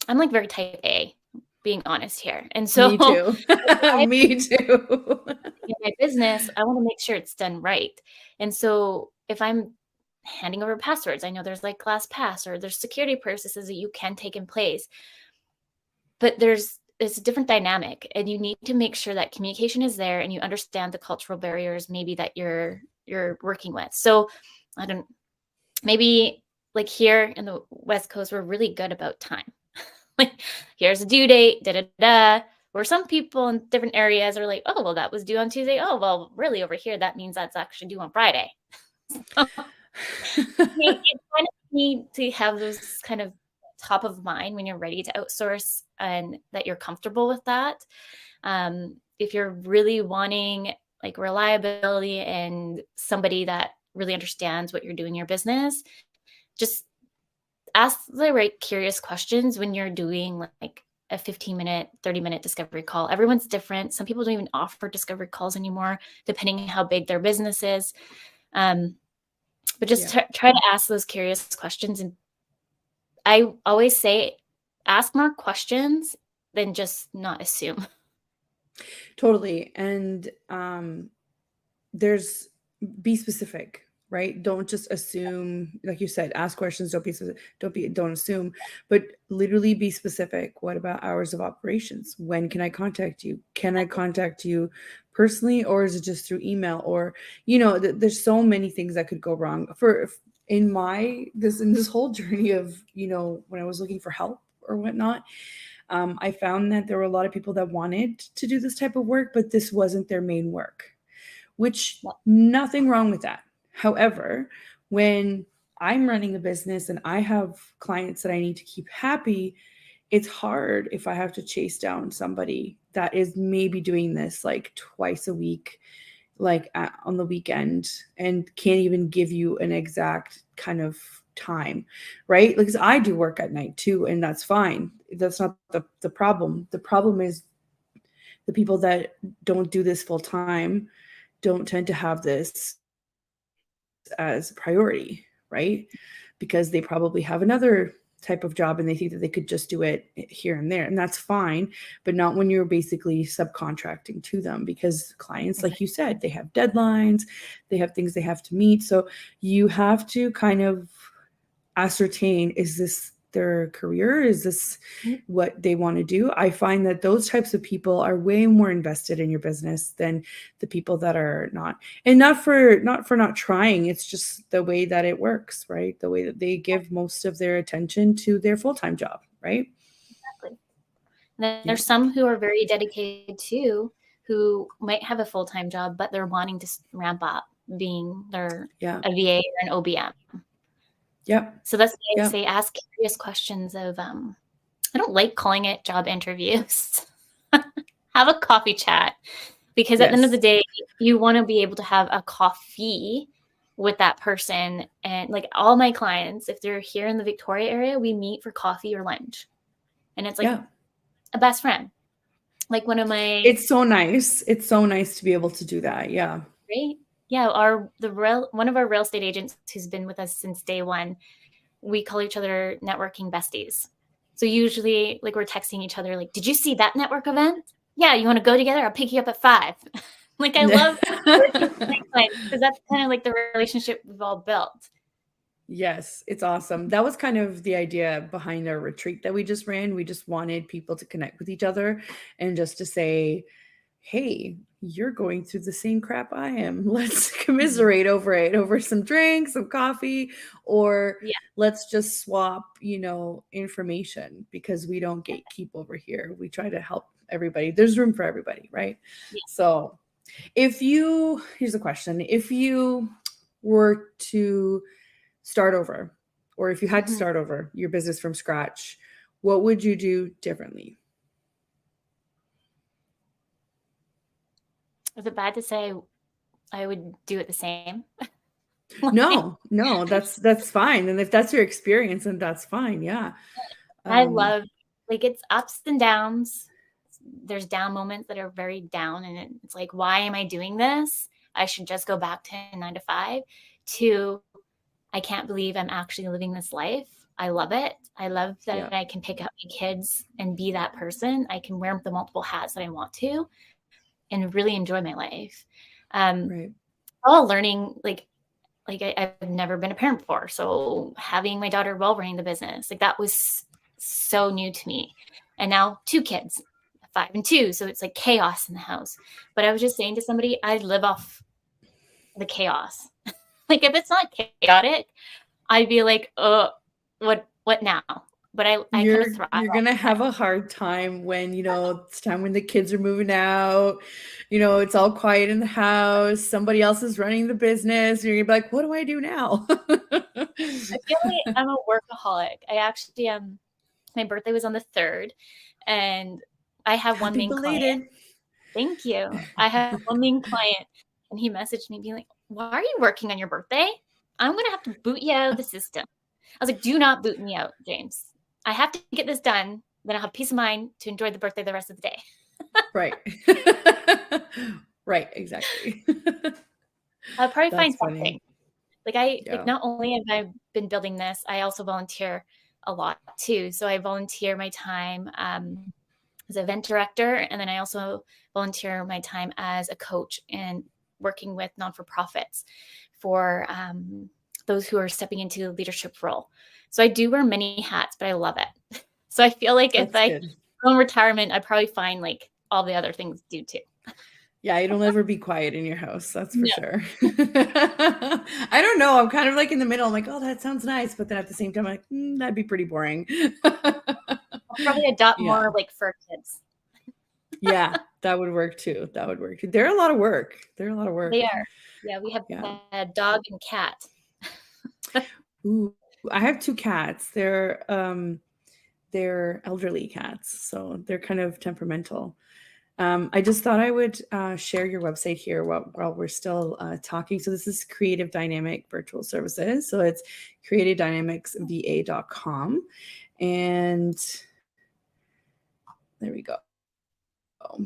I'm like very type A, being honest here. And so me too. Me too. In my business, I want to make sure it's done right. And so if I'm handing over passwords, I know there's like LastPass or there's security processes that you can take in place, but it's a different dynamic, and you need to make sure that communication is there and you understand the cultural barriers maybe that you're working with. So maybe like here in the West Coast, we're really good about time. Like, here's a due date, da-da-da. Where some people in different areas are like, oh, well, that was due on Tuesday. Oh, well, really over here, that means that's actually due on Friday. So, you kind of need to have those kind of top of mind when you're ready to outsource and that you're comfortable with that. If you're really wanting like reliability and somebody that really understands what you're doing in your business, just ask the right curious questions when you're doing like a 15-minute, 30-minute discovery call. Everyone's different. Some people don't even offer discovery calls anymore, depending on how big their business is. But just try to ask those curious questions. And I always say, ask more questions than just not assume. Totally. And be specific, right? Don't just assume, like you said, ask questions, don't assume, but literally be specific. What about hours of operations? When can I contact you? Can I contact you personally, or is it just through email? Or, there's so many things that could go wrong in this whole journey of, when I was looking for help or whatnot. I found that there were a lot of people that wanted to do this type of work, but this wasn't their main work, which nothing wrong with that. However, when I'm running a business and I have clients that I need to keep happy, it's hard if I have to chase down somebody that is maybe doing this like twice a week, like on the weekend, and can't even give you an exact kind of time, right? Because I do work at night too, and that's fine. That's not the problem. The problem is the people that don't do this full time don't tend to have this as a priority, right? Because they probably have another type of job and they think that they could just do it here and there, and that's fine, but not when you're basically subcontracting to them, because clients, like you said, they have deadlines, they have things they have to meet. So you have to kind of ascertain, is this their career? Is this what they want to do? I find that those types of people are way more invested in your business than the people that are not. And not for not trying. It's just the way that it works, right? The way that they give most of their attention to their full-time job, right? Exactly. And there's some who are very dedicated too, who might have a full-time job, but they're wanting to ramp up being a VA or an OBM. Yep. So that's why I say ask curious questions of, I don't like calling it job interviews. Have a coffee chat, because at the end of the day, you want to be able to have a coffee with that person. And like all my clients, if they're here in the Victoria area, we meet for coffee or lunch. And it's like a best friend. Like one of my... It's so nice. It's so nice to be able to do that. Yeah. Right. Yeah. One of our real estate agents who's been with us since day one, we call each other networking besties. So usually like we're texting each other, like, did you see that network event? Yeah. You want to go together? I'll pick you up at 5. Like I love working with my clients, because that's kind of like the relationship we've all built. Yes, it's awesome. That was kind of the idea behind our retreat that we just ran. We just wanted people to connect with each other and just to say, hey, you're going through the same crap I am. Let's commiserate over it, over some drinks, some coffee, or let's just swap, information, because we don't gatekeep over here. We try to help everybody. There's room for everybody, right? Yeah. So here's a question. If you were to start over, or if you had to start over your business from scratch, what would you do differently? Is it bad to say I would do it the same? No, that's fine. And if that's your experience, then that's fine. Yeah. I love, like, it's ups and downs. There's down moments that are very down, and it's like, why am I doing this? I should just go back to 9 to 5. To, I can't believe I'm actually living this life. I love it. I love that I can pick up my kids and be that person. I can wear the multiple hats that I want to and really enjoy my life. Right. All learning, like I've never been a parent before. So having my daughter while running the business, like that was so new to me. And now 2 kids, 5 and 2. So it's like chaos in the house. But I was just saying to somebody, I live off the chaos. Like if it's not chaotic, I'd be like, oh, what now? But I kind of thrive. You're going to have a hard time when, it's time when the kids are moving out, it's all quiet in the house. Somebody else is running the business. You're going to be like, what do I do now? I feel like I'm a workaholic. I actually my birthday was on the 3rd, and I have one main client. Thank you. I have one main client, and he messaged me being like, why are you working on your birthday? I'm going to have to boot you out of the system. I was like, do not boot me out, James. I have to get this done. Then I'll have peace of mind to enjoy the birthday the rest of the day. Right. Right. Exactly. I'll probably find something. Like not only have I been building this, I also volunteer a lot too. So I volunteer my time as an event director, and then I also volunteer my time as a coach and working with non-for-profits for those who are stepping into a leadership role. So I do wear many hats, but I love it. So I feel like if I go in retirement, I'd probably find like all the other things to do too. Yeah, it'll never be quiet in your house. That's for sure. I don't know. I'm kind of like in the middle. I'm like, oh, that sounds nice. But then at the same time, I'm like, that'd be pretty boring. I'll probably adopt more like fur kids. Yeah, that would work too. That would work too. They're a lot of work. They are. Yeah, we have a dog and cat. Ooh, I have 2 cats. They're elderly cats, so they're kind of temperamental. I just thought I would share your website here while we're still talking. So this is Creative Dynamic Virtual Services. So it's creativedynamicsva.com. And there we go.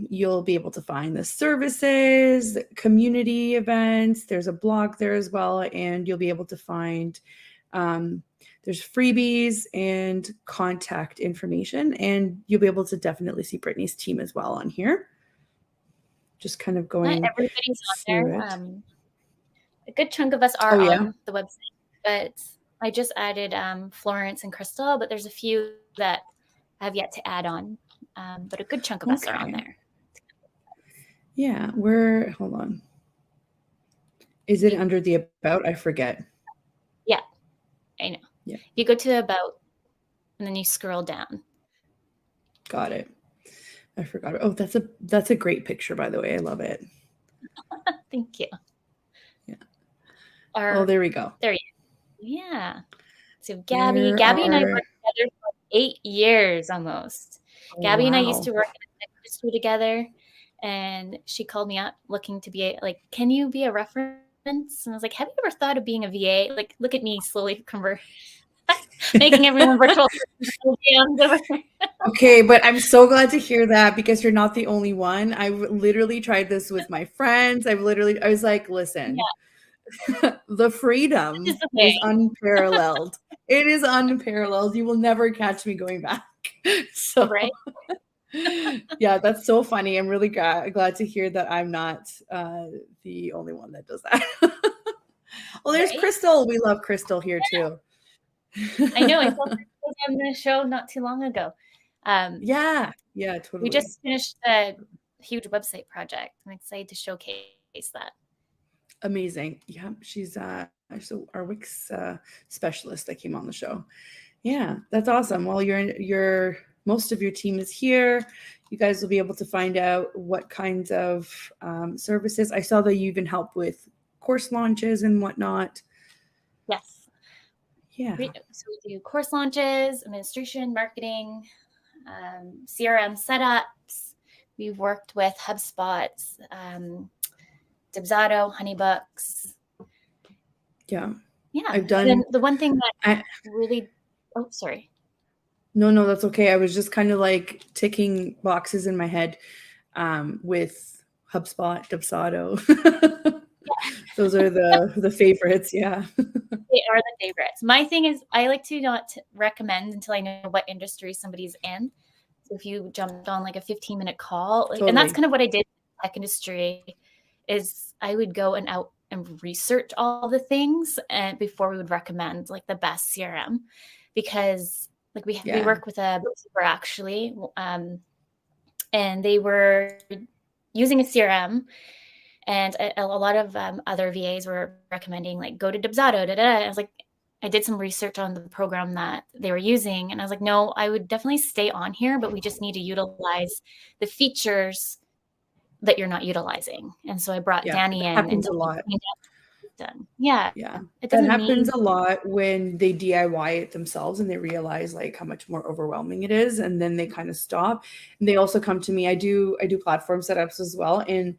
You'll be able to find the services, community events. There's a blog there as well. And you'll be able to find there's freebies and contact information, and you'll be able to definitely see Brittney's team as well on here. Just kind of going. Not everybody's on there. A good chunk of us are on the website, but I just added Florence and Crystal, but there's a few that I have yet to add on. But a good chunk of us are on there. Yeah, hold on. Is it under the About? I forget. Yeah, I know. Yeah. You go to About, and then you scroll down. Got it. I forgot. Oh, that's a great picture, by the way. I love it. Thank you. Yeah. There we go. There you go. Yeah. So Gabby and I worked together for 8 years almost. Gabby and I used to work in the industry together, and she called me up looking to be like, can you be a reference? And I was like, have you ever thought of being a VA? Like, look at me slowly convert, making everyone virtual. Okay, but I'm so glad to hear that, because you're not the only one. I literally tried this with my friends. I was like, listen, the freedom is unparalleled. It is unparalleled. You will never catch me going back. So, right. Yeah, that's so funny. I'm really glad to hear that I'm not the only one that does that. Well, there's Crystal. We love Crystal here too. I know. I saw Crystal on the show not too long ago. Yeah, totally. We just finished a huge website project. I'm excited to showcase that. Amazing. Yeah, she's so our Wix specialist that came on the show. Yeah, that's awesome. Well, most of your team is here. You guys will be able to find out what kinds of services. I saw that you even help with course launches and whatnot. Yes. Yeah. So we do course launches, administration, marketing, CRM setups. We've worked with HubSpot, Dubsado, Honeybooks. Yeah. Yeah. I've done the one thing that really. Oh, sorry. No, that's okay. I was just kind of like ticking boxes in my head with HubSpot, Dubsado. Those are the favorites. Yeah. They are the favorites. My thing is, I like to not recommend until I know what industry somebody's in. So if you jumped on like a 15-minute call, and that's kind of what I did in the tech industry, is I would go out and research all the things and before we would recommend like the best CRM, because like we work with a bookkeeper actually, and they were using a CRM, and a lot of other VAs were recommending like go to Dubsado. I was like, I did some research on the program that they were using, and I was like, no, I would definitely stay on here, but we just need to utilize the features that you're not utilizing. And so I brought Danny in, happens a lot. Done. Yeah. It doesn't happens a lot when they DIY it themselves and they realize like how much more overwhelming it is, and then they kind of stop. And they also come to me. I do platform setups as well, and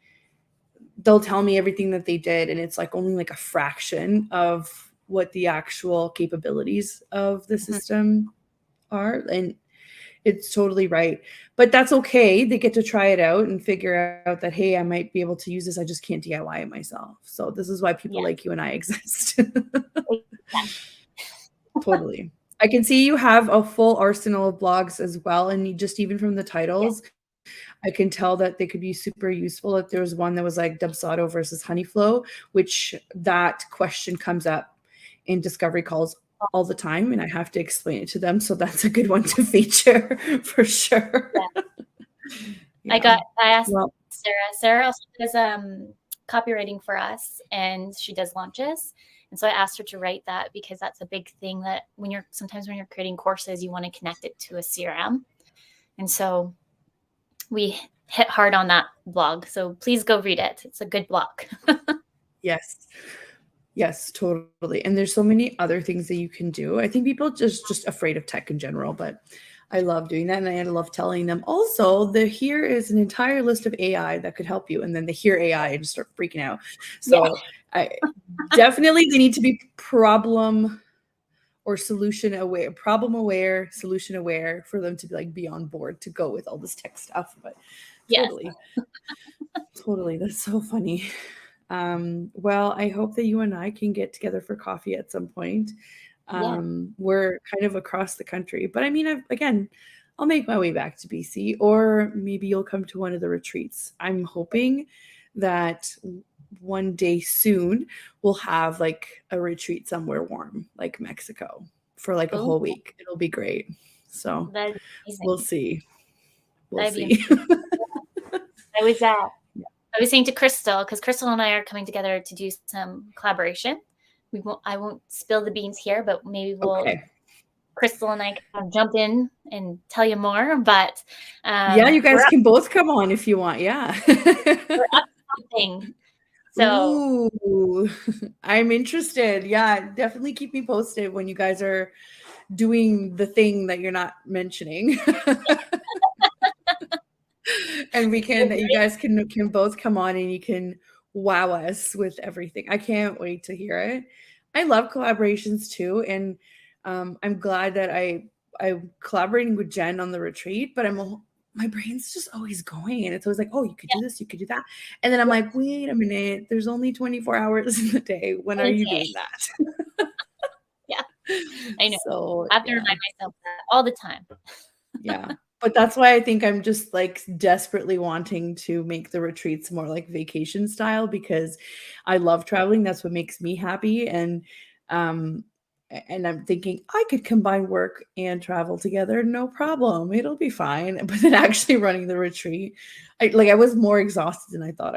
they'll tell me everything that they did, and it's like only like a fraction of what the actual capabilities of the system are. And it's totally right. But that's okay. They get to try it out and figure out that, hey, I might be able to use this. I just can't DIY it myself. So this is why people like you and I exist. Totally. I can see you have a full arsenal of blogs as well. And you just even from the titles, I can tell that they could be super useful. If there was one that was like Dubsado versus Honeyflow, which that question comes up in discovery calls all the time, and I have to explain it to them. So that's a good one to feature for sure. I asked Sarah also does copywriting for us, and she does launches. And so I asked her to write that because that's a big thing that sometimes when you're creating courses, you want to connect it to a CRM. And so we hit hard on that blog. So please go read it. It's a good blog. Yes, totally. And there's so many other things that you can do. I think people just afraid of tech in general, but I love doing that. And I love telling them also here is an entire list of AI that could help you. And then they hear AI and just start freaking out. So definitely they need to be problem aware, solution aware for them to be on board to go with all this tech stuff. But totally. That's so funny. Well, I hope that you and I can get together for coffee at some point. We're kind of across the country, but I mean, I'll make my way back to BC, or maybe you'll come to one of the retreats. I'm hoping that one day soon we'll have like a retreat somewhere warm, like Mexico, for like a whole week. It'll be great. So we'll see. I was saying to Crystal, because Crystal and I are coming together to do some collaboration. I won't spill the beans here, but maybe Crystal and I can jump in and tell you more. But you guys can both come on if you want. We're up to something. So ooh, I'm interested. Yeah, definitely keep me posted when you guys are doing the thing that you're not mentioning. And you guys can both come on and you can wow us with everything. I can't wait to hear it. I love collaborations too. And I'm glad that I'm collaborating with Jen on the retreat, but my brain's just always going. And it's always like, oh, you could do this, you could do that. And then I'm like, wait a minute, there's only 24 hours in the day. When are you doing that? I know. So, I have to remind myself that all the time. But that's why I think I'm just like desperately wanting to make the retreats more like vacation style, because I love traveling. That's what makes me happy. And I'm thinking I could combine work and travel together. No problem. It'll be fine. But then actually running the retreat, I was more exhausted than I thought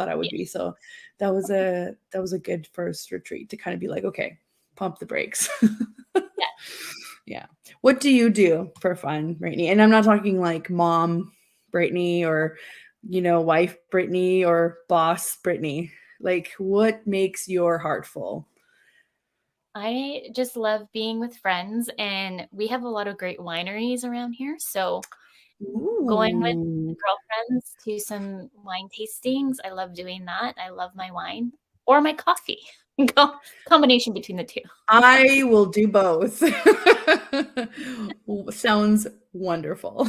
I would be. So that was a good first retreat to kind of be like, okay, pump the brakes. What do you do for fun, Brittney? And I'm not talking like mom Brittney or, wife Brittney or boss Brittney. Like, what makes your heart full? I just love being with friends, and we have a lot of great wineries around here. So going with girlfriends to some wine tastings, I love doing that. I love my wine or my coffee. Combination between the two. I will do both. Sounds wonderful.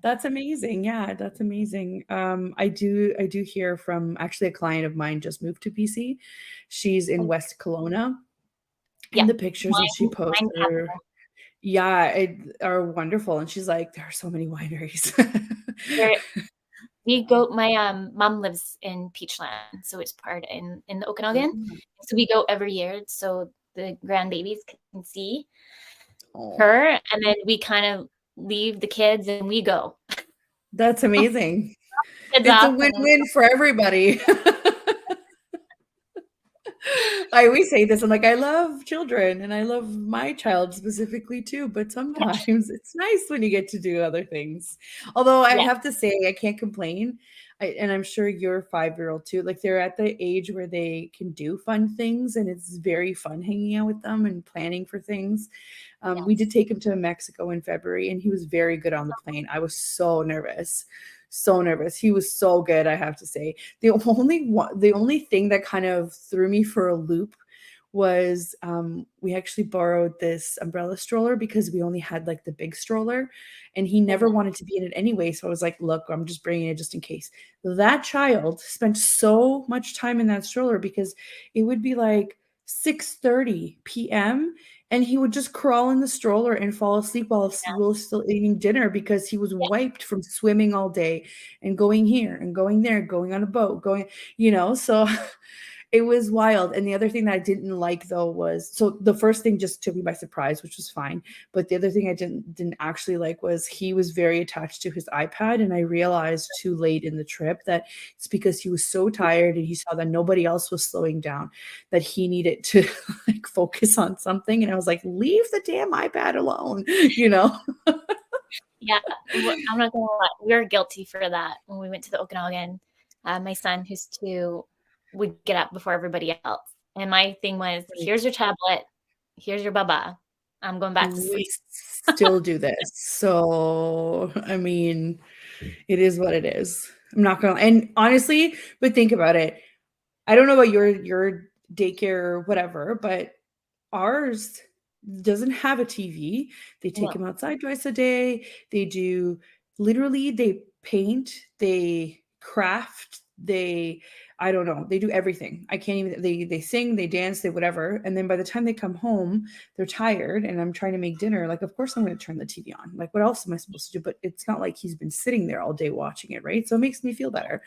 That's amazing. That's amazing. I do hear from actually a client of mine just moved to BC. She's in West Kelowna. And the pictures that she posts are wonderful. And she's like, there are so many wineries. My mom lives in Peachland, so it's part in the Okanagan. So we go every year so the grandbabies can see her, and then we kind of leave the kids and we go. That's amazing. It's a win-win for everybody. I always say this. I'm like, I love children and I love my child specifically too, but sometimes it's nice when you get to do other things. Although I have to say, I can't complain. And I'm sure your 5-year-old too, like they're at the age where they can do fun things and it's very fun hanging out with them and planning for things. We did take him to Mexico in February and he was very good on the plane. I was so nervous. So nervous. He was so good, I have to say. The only thing that kind of threw me for a loop was we actually borrowed this umbrella stroller because we only had like the big stroller and he never wanted to be in it anyway. So I was like, look, I'm just bringing it just in case. That child spent so much time in that stroller because it would be like 6:30 p.m. and he would just crawl in the stroller and fall asleep while we were still eating dinner because he was wiped from swimming all day and going here and going there, going on a boat, so it was wild. And the other thing that I didn't like though was, so the first thing just took me by surprise, which was fine. But the other thing I didn't actually like was he was very attached to his iPad. And I realized too late in the trip that it's because he was so tired and he saw that nobody else was slowing down, that he needed to like focus on something. And I was like, leave the damn iPad alone, Yeah, I'm not gonna lie. We were guilty for that when we went to the Okanagan. My son, who's 2, would get up before everybody else. And my thing was, here's your tablet, here's your baba. I'm going back to sleep. We still do this. So, I mean, it is what it is. I'm not gonna, and honestly, but think about it. I don't know about your daycare or whatever, but ours doesn't have a TV. They take him outside twice a day. They paint, they craft, I don't know. They do everything. I can't even, they sing, they dance, they whatever. And then by the time they come home, they're tired and I'm trying to make dinner. Like, of course I'm going to turn the TV on. Like, what else am I supposed to do? But it's not like he's been sitting there all day watching it. Right. So it makes me feel better.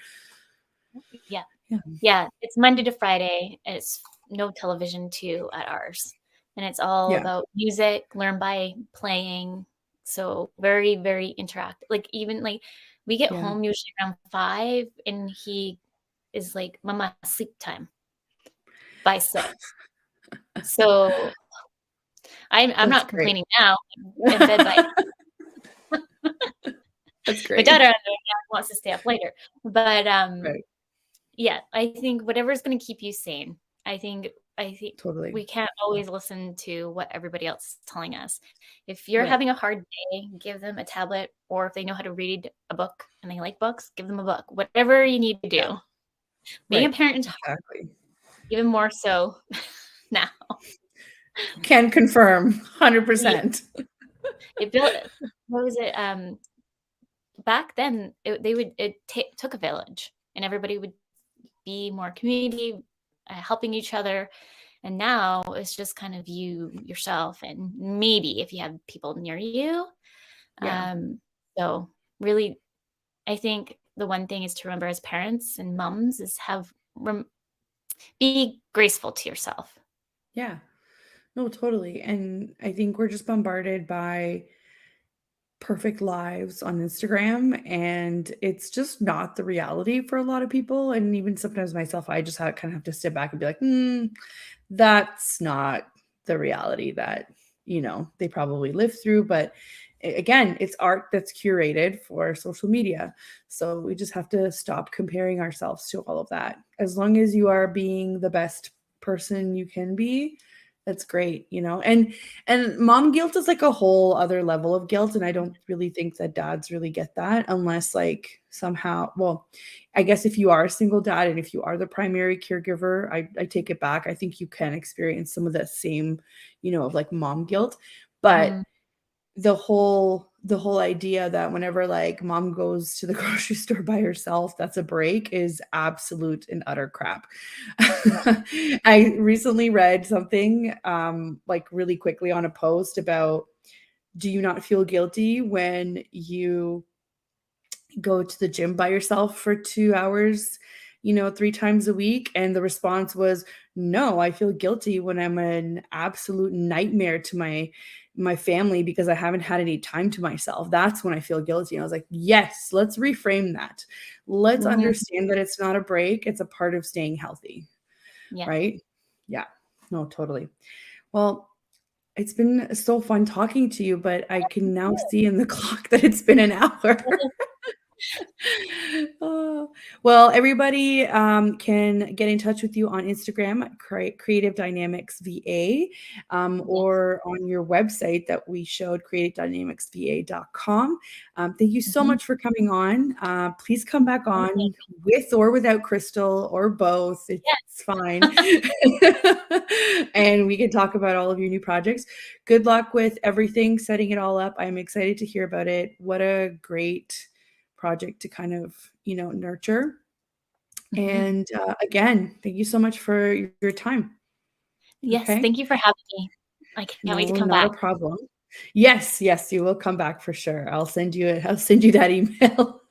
Yeah. It's Monday to Friday. It's no television too at ours. And it's all about music, learn by playing. So very, very interactive. Like even like we get home usually around 5 and he is like, Mama, sleep time by 6. So I'm not complaining now. In bed by That's great. My daughter wants to stay up later. But yeah, I think whatever is going to keep you sane. I think totally. We can't always listen to what everybody else is telling us. If you're having a hard day, give them a tablet, or if they know how to read a book and they like books, give them a book. Whatever you need to do. Yeah. Being a parent is hard, even more so now. Can confirm 100%. What was it? Back then, it took a village, and everybody would be more community, helping each other. And now it's just kind of you, yourself, and maybe if you have people near you. So really, I think the one thing is to remember as parents and moms is be graceful to yourself. Yeah, no, totally. And I think we're just bombarded by perfect lives on Instagram, and it's just not the reality for a lot of people. And even sometimes myself, I just kind of have to step back and be like, that's not the reality that, they probably live through. But again, it's art that's curated for social media. So we just have to stop comparing ourselves to all of that. As long as you are being the best person you can be, that's great, and mom guilt is like a whole other level of guilt. And I don't really think that dads really get that unless like somehow, well, I guess if you are a single dad and if you are the primary caregiver, I take it back. I think you can experience some of that same, of like mom guilt, but the whole idea that whenever like mom goes to the grocery store by herself, that's a break is absolute and utter crap. I recently read something like really quickly on a post about, do you not feel guilty when you go to the gym by yourself for 2 hours, 3 times a week? And the response was, no, I feel guilty when I'm an absolute nightmare to my family because I haven't had any time to myself. That's when I feel guilty. And I was like, yes, let's reframe that. Let's understand that it's not a break. It's a part of staying healthy. Yeah. Right. Yeah, no, totally. Well, it's been so fun talking to you, but I can now see in the clock that it's been an hour. Oh, well, everybody can get in touch with you on Instagram at Creative Dynamics VA, or on your website that we showed, creativedynamicsva.com. Thank you so much for coming on. Please come back on with or without Crystal, or both. It's fine. And we can talk about all of your new projects. Good luck with everything, setting it all up. I'm excited to hear about it. What a great project to kind of, nurture. And again, thank you so much for your time. Yes, okay? Thank you for having me. I can't wait to come Not back. a problem. Yes, you will come back for sure. I'll send you that email.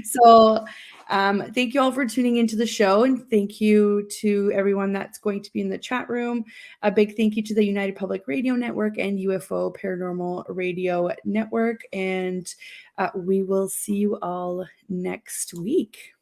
So, thank you all for tuning into the show, and thank you to everyone that's going to be in the chat room. A big thank you to the United Public Radio Network and UFO Paranormal Radio Network, and we will see you all next week.